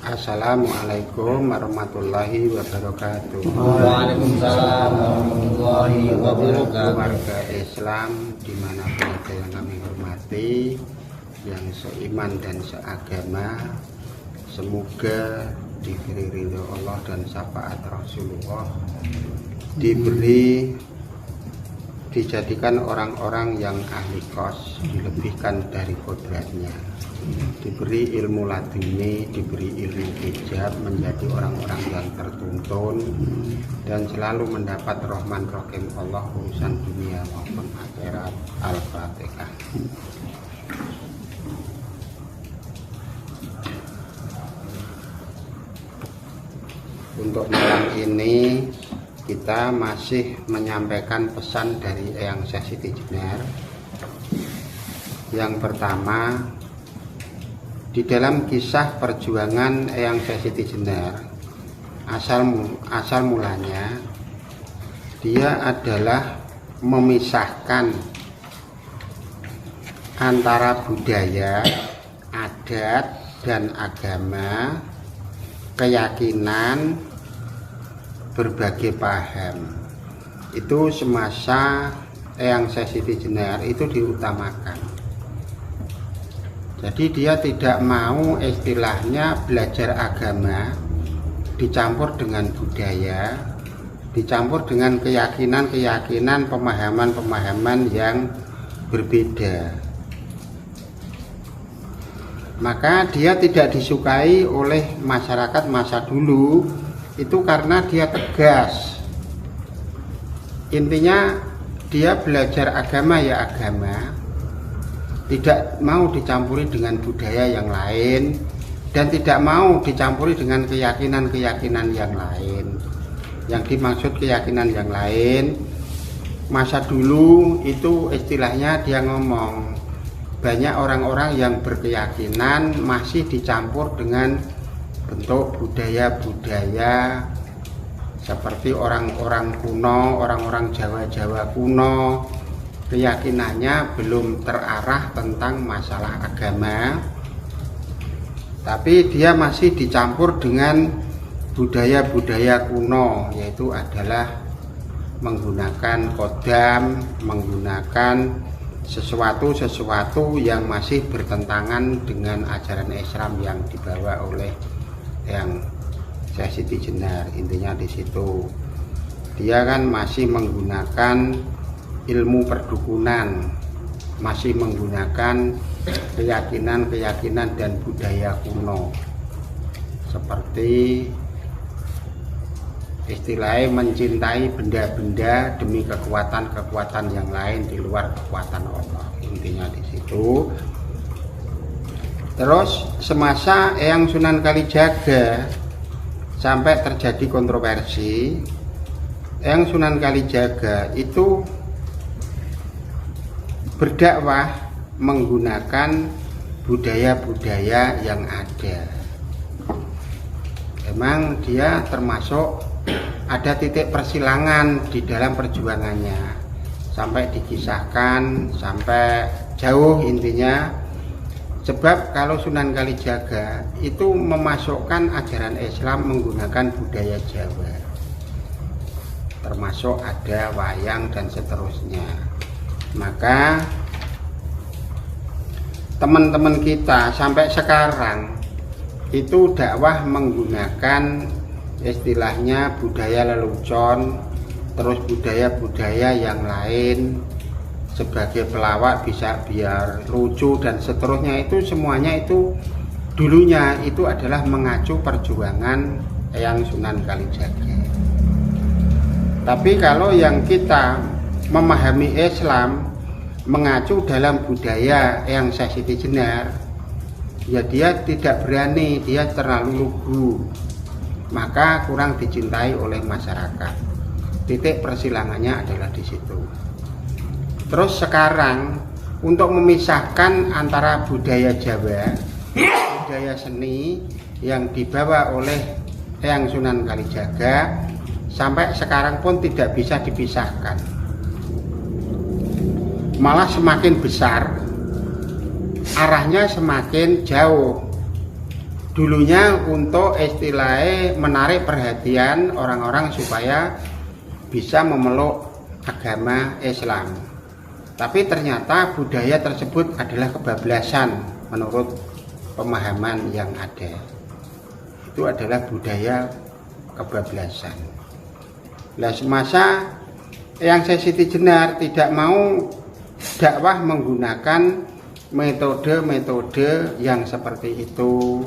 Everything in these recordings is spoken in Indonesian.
Assalamualaikum warahmatullahi wabarakatuh. Waalaikumsalam warahmatullahi wabarakatuh. Warga Islam dimanapun ada yang kami hormati, yang seiman dan seagama, semoga diberi ridho Allah dan syafaat Rasulullah, dijadikan orang-orang yang ahli kos, dilebihkan dari kodratnya, diberi ilmu laduni, diberi ilmu hijab, menjadi orang-orang yang tertuntun dan selalu mendapat rahman rahim Allah urusan dunia maupun akhirat. Al-Fatihah. Untuk malam ini kita masih menyampaikan pesan dari Eyang Syekh Siti Jenar. Yang pertama, di dalam kisah perjuangan Eyang Syekh Siti Jenar, asal mulanya dia adalah memisahkan antara budaya, adat dan agama, keyakinan, berbagai paham. Itu semasa Eyang Syekh Siti Jenar itu diutamakan. Jadi dia tidak mau istilahnya belajar agama dicampur dengan budaya, dicampur dengan keyakinan-keyakinan, pemahaman-pemahaman yang berbeda. Maka dia tidak disukai oleh masyarakat masa dulu itu karena dia tegas. Intinya dia belajar agama ya agama, tidak mau dicampuri dengan budaya yang lain dan tidak mau dicampuri dengan keyakinan-keyakinan yang lain. Yang dimaksud keyakinan yang lain, masa dulu itu istilahnya dia ngomong, banyak orang-orang yang berkeyakinan masih dicampur dengan bentuk budaya-budaya seperti orang-orang kuno, orang-orang Jawa-Jawa kuno, keyakinannya belum terarah tentang masalah agama, tapi dia masih dicampur dengan budaya-budaya kuno, yaitu adalah menggunakan kodam, menggunakan sesuatu yang masih bertentangan dengan ajaran Islam yang dibawa oleh Eyang Syekh Siti Jenar. Intinya di situ dia kan masih menggunakan ilmu perdukunan, masih menggunakan keyakinan-keyakinan dan budaya kuno, seperti istilahnya mencintai benda-benda demi kekuatan-kekuatan yang lain di luar kekuatan Allah. Intinya di situ. Terus semasa Eyang Sunan Kalijaga sampai terjadi kontroversi, Eyang Sunan Kalijaga itu berdakwah menggunakan budaya-budaya yang ada. Emang dia termasuk ada titik persilangan di dalam perjuangannya, sampai dikisahkan sampai jauh intinya. Sebab kalau Sunan Kalijaga itu memasukkan ajaran Islam menggunakan budaya Jawa, termasuk ada wayang dan seterusnya. Maka teman-teman kita sampai sekarang itu dakwah menggunakan istilahnya budaya lelucon, terus budaya-budaya yang lain sebagai pelawak, bisa biar lucu dan seterusnya. Itu semuanya itu dulunya itu adalah mengacu perjuangan Eyang Sunan Kalijaga. Tapi kalau yang kita memahami Islam mengacu dalam budaya Eyang Syekh Siti Jenar, ya dia tidak berani, dia terlalu lugu, maka kurang dicintai oleh masyarakat. Titik persilangannya adalah di situ. Terus sekarang untuk memisahkan antara budaya Jawa, budaya seni yang dibawa oleh Eyang Sunan Kalijaga, sampai sekarang pun tidak bisa dipisahkan. Malah semakin besar, arahnya semakin jauh. dulunya untuk istilahnya menarik perhatian orang-orang supaya bisa memeluk agama Islam. Tapi ternyata budaya tersebut adalah kebablasan menurut pemahaman yang ada. Itu adalah budaya kebablasan. Nah, semasa Eyang Siti Jenar tidak mau dakwah menggunakan metode-metode yang seperti itu,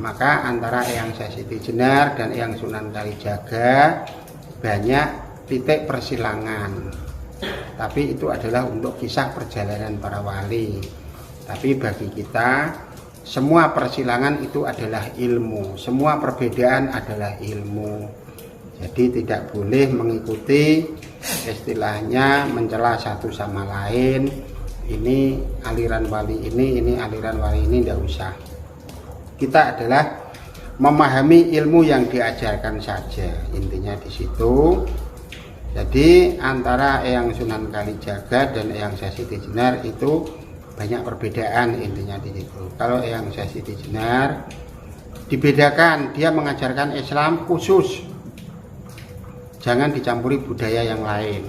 maka antara Eyang Siti Jenar dan Eyang Sunan Kalijaga banyak titik persilangan. Tapi itu adalah untuk kisah perjalanan para wali. Tapi bagi kita, semua persilangan itu adalah ilmu, semua perbedaan adalah ilmu. Jadi tidak boleh mengikuti istilahnya mencela satu sama lain. Ini aliran wali ini aliran wali ini, tidak usah. Kita adalah memahami ilmu yang diajarkan saja, intinya di situ. Jadi antara Eyang Sunan Kalijaga dan Eyang Siti Jenar itu banyak perbedaan, intinya di situ. Kalau Eyang Siti Jenar dibedakan, dia mengajarkan Islam khusus, jangan dicampuri budaya yang lain.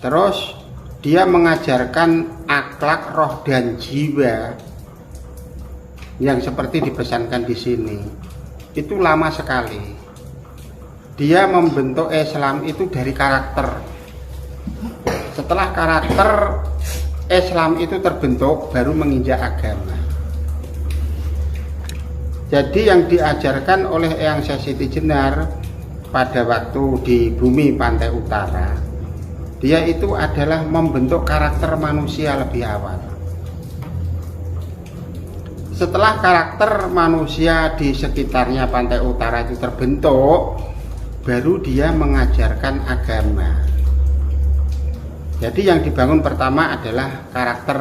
Terus dia mengajarkan akhlak, roh dan jiwa yang seperti dipesankan di sini. Itu lama sekali. Dia membentuk Islam itu dari karakter. Setelah karakter Islam itu terbentuk, baru menginjak agama. Jadi yang diajarkan oleh Eyang Siti Jenar pada waktu di bumi pantai utara, dia itu adalah membentuk karakter manusia lebih awal. Setelah karakter manusia di sekitarnya pantai utara itu terbentuk, baru dia mengajarkan agama. Jadi yang dibangun pertama adalah karakter,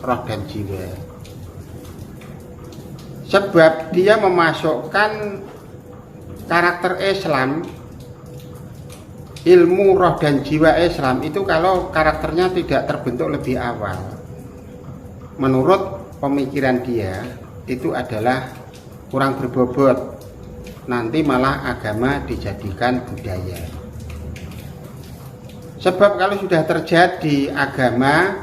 roh dan jiwa. Sebab dia memasukkan karakter Islam, ilmu roh dan jiwa Islam itu kalau karakternya tidak terbentuk lebih awal, menurut pemikiran dia itu adalah kurang berbobot. Nanti malah agama dijadikan budaya. Sebab kalau sudah terjadi agama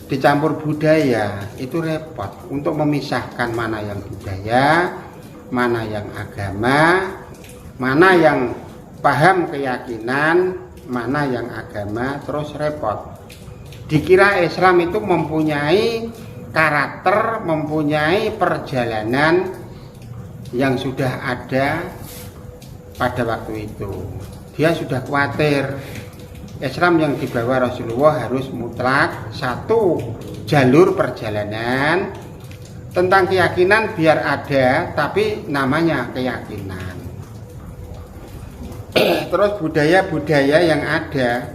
dicampur budaya, itu repot untuk memisahkan mana yang budaya, mana yang agama, mana yang paham keyakinan, mana yang agama, terus repot. Dikira Islam itu mempunyai karakter, mempunyai perjalanan yang sudah ada pada waktu itu. Dia sudah khawatir Islam yang dibawa Rasulullah harus mutlak satu jalur perjalanan. Tentang keyakinan biar ada, tapi namanya keyakinan. Terus budaya-budaya yang ada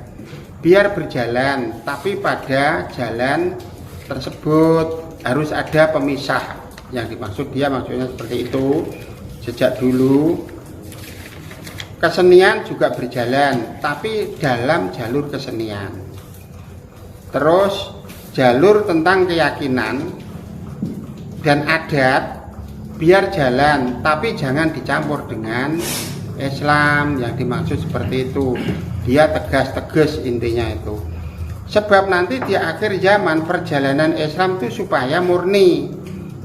biar berjalan, tapi pada jalan tersebut harus ada pemisah. Yang dimaksud dia maksudnya seperti itu. Sejak dulu kesenian juga berjalan, tapi dalam jalur kesenian. Terus jalur tentang keyakinan dan adat biar jalan, tapi jangan dicampur dengan Islam. Yang dimaksud seperti itu, dia tegas-tegas intinya itu. Sebab nanti di akhir zaman perjalanan Islam itu supaya murni.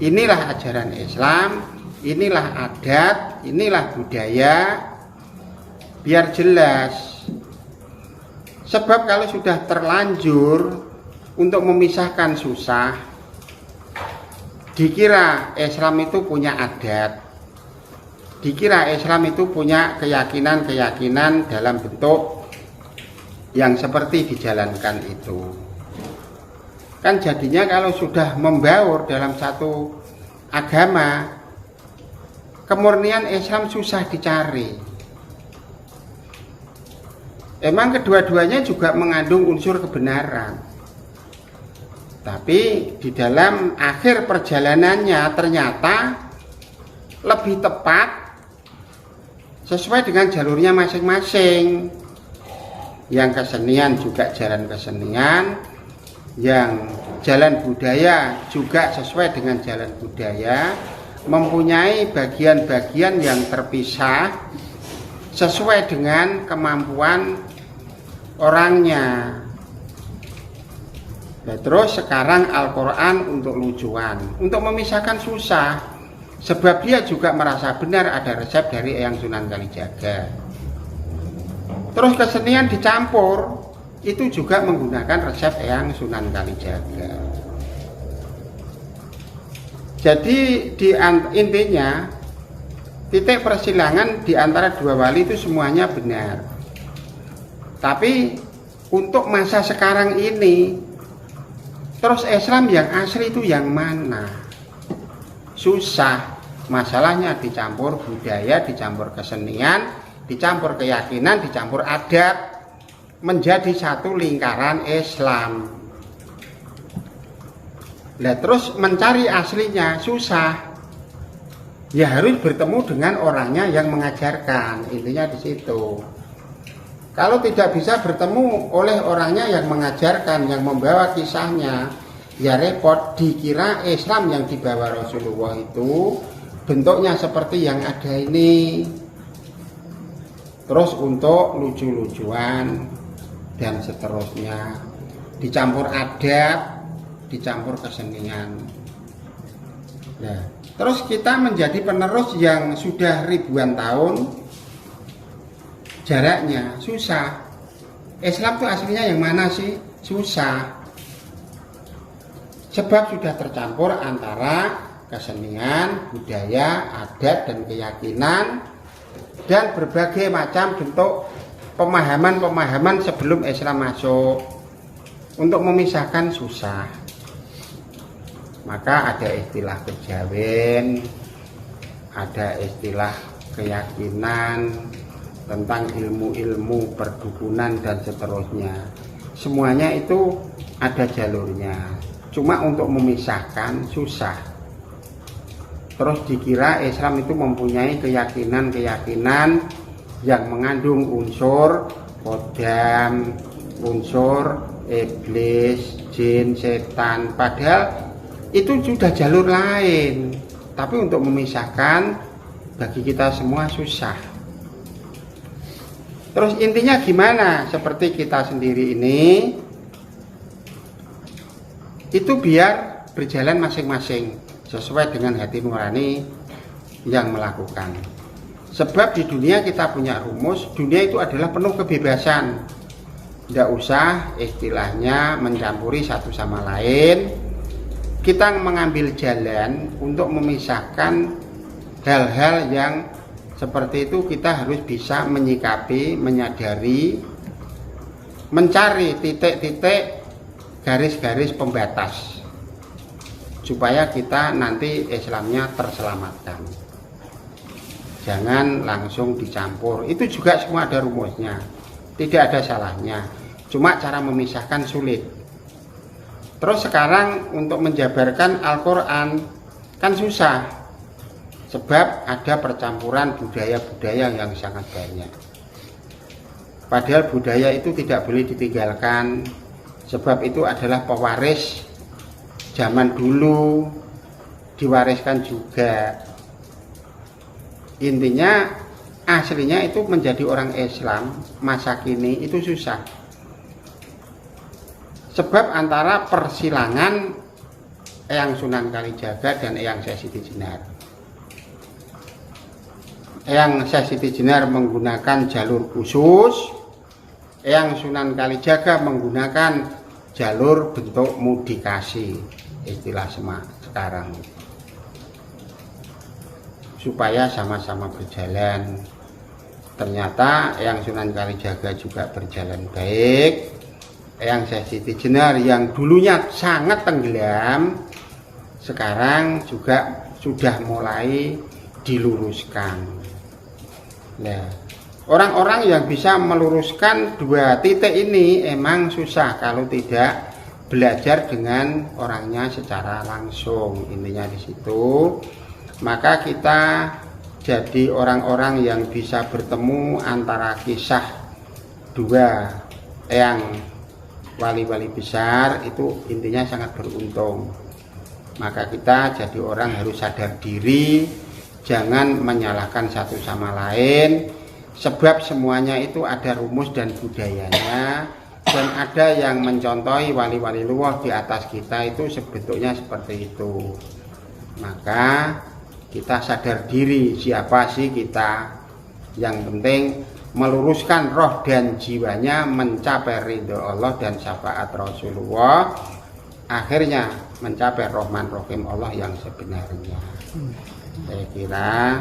Inilah ajaran Islam, inilah adat, inilah budaya, biar jelas. Sebab kalau sudah terlanjur untuk memisahkan susah. Dikira Islam itu punya adat, dikira Islam itu punya keyakinan-keyakinan dalam bentuk yang seperti dijalankan itu. Kan jadinya kalau sudah membaur dalam satu agama, kemurnian Islam susah dicari. Emang kedua-duanya juga mengandung unsur kebenaran. Tapi di dalam akhir perjalanannya ternyata lebih tepat sesuai dengan jalurnya masing-masing. Yang kesenian juga jalan kesenian, yang jalan budaya juga sesuai dengan jalan budaya, mempunyai bagian-bagian yang terpisah sesuai dengan kemampuan orangnya. Nah, terus sekarang Al-Quran untuk lucuan, untuk memisahkan susah, sebab dia juga merasa benar ada resep dari Eyang Sunan Kalijaga. Terus kesenian dicampur, itu juga menggunakan resep Eyang Sunan Kalijaga. Jadi intinya titik persilangan di antara dua wali itu semuanya benar. Tapi untuk masa sekarang ini, terus Islam yang asli itu yang mana? Susah. Masalahnya dicampur budaya, dicampur kesenian, dicampur keyakinan, dicampur adat, menjadi satu lingkaran Islam. Nah, terus mencari aslinya susah. Ya harus bertemu dengan orangnya yang mengajarkan. Intinya di situ. Kalau tidak bisa bertemu oleh orangnya yang mengajarkan, yang membawa kisahnya, ya repot. Dikira Islam yang dibawa Rasulullah itu bentuknya seperti yang ada ini. Terus untuk lucu-lucuan dan seterusnya, dicampur adat, dicampur kesenian. Nah, terus kita menjadi penerus yang sudah ribuan tahun. Jaraknya susah. Islam itu aslinya yang mana sih? Susah. Sebab sudah tercampur antara kesenian, budaya, adat, dan keyakinan, dan berbagai macam bentuk pemahaman-pemahaman sebelum Islam masuk. Untuk memisahkan susah. Maka ada istilah kejawen, ada istilah keyakinan, tentang ilmu-ilmu perdukunan dan seterusnya. Semuanya itu ada jalurnya. Cuma untuk memisahkan susah. Terus dikira Islam itu mempunyai keyakinan-keyakinan yang mengandung unsur kodam, unsur iblis, jin, setan. Padahal itu sudah jalur lain. Tapi untuk memisahkan bagi kita semua susah. Terus intinya gimana? Seperti kita sendiri ini, itu biar berjalan masing-masing sesuai dengan hati nurani yang melakukan. Sebab di dunia kita punya rumus, dunia itu adalah penuh kebebasan. Tidak usah istilahnya mencampuri satu sama lain. Kita mengambil jalan untuk memisahkan hal-hal yang seperti itu. Kita harus bisa menyikapi, menyadari, mencari titik-titik garis-garis pembatas supaya kita nanti Islamnya terselamatkan. Jangan langsung dicampur. Itu juga semua ada rumusnya, tidak ada salahnya. Cuma cara memisahkan sulit. Terus sekarang untuk menjabarkan Al-Quran kan susah. Sebab ada percampuran budaya-budaya yang sangat banyak. Padahal budaya itu tidak boleh ditinggalkan. Sebab itu adalah pewaris zaman dulu, diwariskan juga. Intinya aslinya itu menjadi orang Islam masa kini itu susah. Sebab antara persilangan Eyang Sunan Kalijaga dan Eyang Syekh Siti Jenar. Eyang Syekh Siti Jenar menggunakan jalur khusus, Eyang Sunan Kalijaga menggunakan jalur bentuk mudikasi, istilah sekarang, supaya sama-sama berjalan. Ternyata Eyang Sunan Kalijaga juga berjalan baik. Eyang Syekh Siti Jenar yang dulunya sangat tenggelam, sekarang juga sudah mulai diluruskan. Nah, orang-orang yang bisa meluruskan dua titik ini emang susah kalau tidak belajar dengan orangnya secara langsung. Intinya di situ. Maka kita jadi orang-orang yang bisa bertemu antara kisah dua eyang wali-wali besar, itu intinya sangat beruntung. Maka kita jadi orang harus sadar diri, jangan menyalahkan satu sama lain, sebab semuanya itu ada rumus dan budayanya, dan ada yang mencontohi wali-wali luwah di atas kita itu sebetulnya seperti itu. Maka kita sadar diri siapa sih kita. Yang penting meluruskan roh dan jiwanya mencapai ridho Allah dan syafaat Rasulullah, akhirnya mencapai Rahman Rahim Allah yang sebenarnya. Saya kira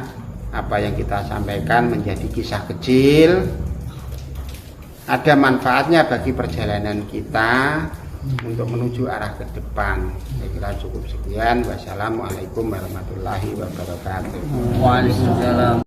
apa yang kita sampaikan menjadi kisah kecil, ada manfaatnya bagi perjalanan kita untuk menuju arah ke depan. Saya kira cukup sekian. Wassalamualaikum warahmatullahi wabarakatuh. Waalaikumsalam.